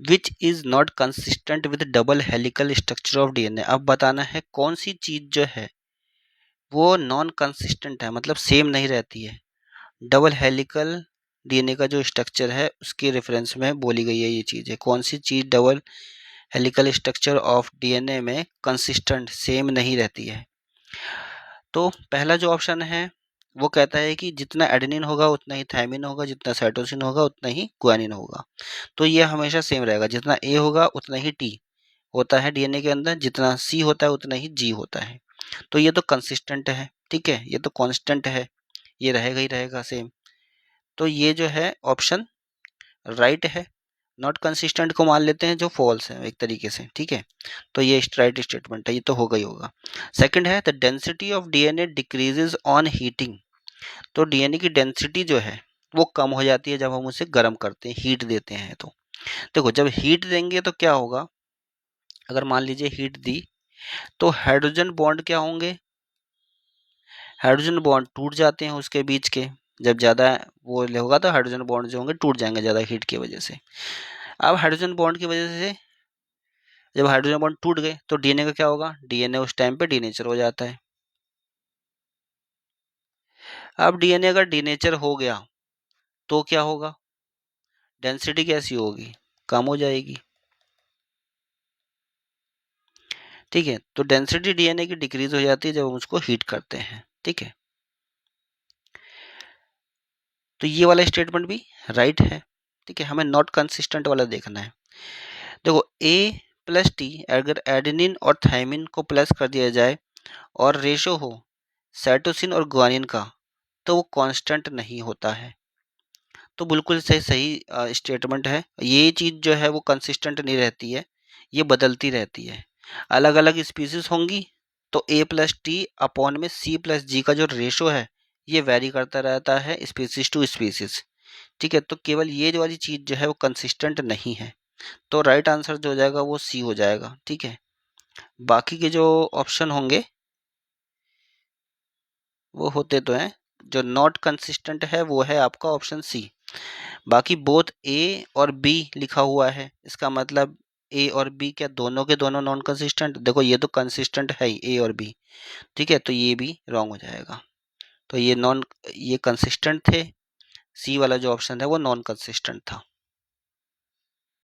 Which is not consistent with double helical structure of DNA. अब बताना है कौन सी चीज जो है वो नॉन कंसिस्टेंट है, मतलब सेम नहीं रहती है। डबल हेलिकल डीएनए का जो स्ट्रक्चर है उसके रेफरेंस में बोली गई है ये चीज़ है। कौन सी चीज़ double helical structure of DNA में कंसिस्टेंट सेम नहीं रहती है? तो पहला जो ऑप्शन है वो कहता है कि जितना एडेनिन होगा उतना ही थायमिन होगा, जितना साइटोसिन होगा उतना ही ग्वानिन होगा। तो ये हमेशा सेम रहेगा, जितना ए होगा उतना ही टी होता है डीएनए के अंदर, जितना सी होता है उतना ही जी होता है। तो ये तो कंसिस्टेंट है, ठीक है, ये तो कांस्टेंट है, ये रहेगा ही रहेगा सेम। तो ये जो है ऑप्शन राइट है। नॉट कंसिस्टेंट को मान लेते हैं जो फॉल्स है एक तरीके से, ठीक है। तो ये राइट स्टेटमेंट है, ये तो होगा ही होगा। सेकंड है the density of DNA decreases on heating. तो डीएनए की डेंसिटी जो है वो कम हो जाती है जब हम उसे गर्म करते हैं, हीट देते हैं। तो देखो जब हीट देंगे तो क्या होगा, अगर मान लीजिए हीट दी तो हाइड्रोजन बॉन्ड क्या होंगे, हाइड्रोजन बॉन्ड टूट जाते हैं उसके बीच के। जब ज़्यादा वो होगा तो हाइड्रोजन बॉन्ड जो होंगे टूट जाएंगे ज़्यादा हीट की वजह से। अब हाइड्रोजन बॉन्ड की वजह से जब हाइड्रोजन बॉन्ड टूट गए तो डीएनए का क्या होगा, डीएनए उस टाइम पे डीनेचर हो जाता है। अब डीएनए अगर डीनेचर हो गया तो क्या होगा, डेंसिटी कैसी होगी, कम हो जाएगी, ठीक है। तो डेंसिटी डीएनए की डिक्रीज हो जाती है जब हम उसको हीट करते हैं, ठीक है। तो ये वाला स्टेटमेंट भी राइट है, ठीक है। हमें नॉट कंसिस्टेंट वाला देखना है। देखो ए प्लस टी अगर एडेनिन और थायमिन को प्लस कर दिया जाए और रेशो हो साइटोसिन और ग्वानिन का तो वो कांस्टेंट नहीं होता है। तो बिल्कुल सही सही स्टेटमेंट है। ये चीज़ जो है वो कंसिस्टेंट नहीं रहती है, ये बदलती रहती है। अलग अलग स्पीसीज होंगी तो ए प्लस टी अपॉन में सी प्लस जी का जो रेशो है ये वेरी करता रहता है स्पीसीज टू स्पीसीज, ठीक है। तो केवल ये जो वाली चीज़ जो है वो कंसिस्टेंट नहीं है। तो राइट आंसर जो हो जाएगा वो सी हो जाएगा, ठीक है। बाकी के जो ऑप्शन होंगे वो होते तो हैं, जो नॉट कंसिस्टेंट है वो है आपका ऑप्शन सी। बाकी बोथ ए और बी लिखा हुआ है, इसका मतलब ए और बी क्या दोनों के दोनों नॉन कंसिस्टेंट? देखो ये तो कंसिस्टेंट है ही ए और बी, ठीक है। तो ये भी रॉन्ग हो जाएगा। तो ये कंसिस्टेंट थे, सी वाला जो ऑप्शन है वो नॉन कंसिस्टेंट था।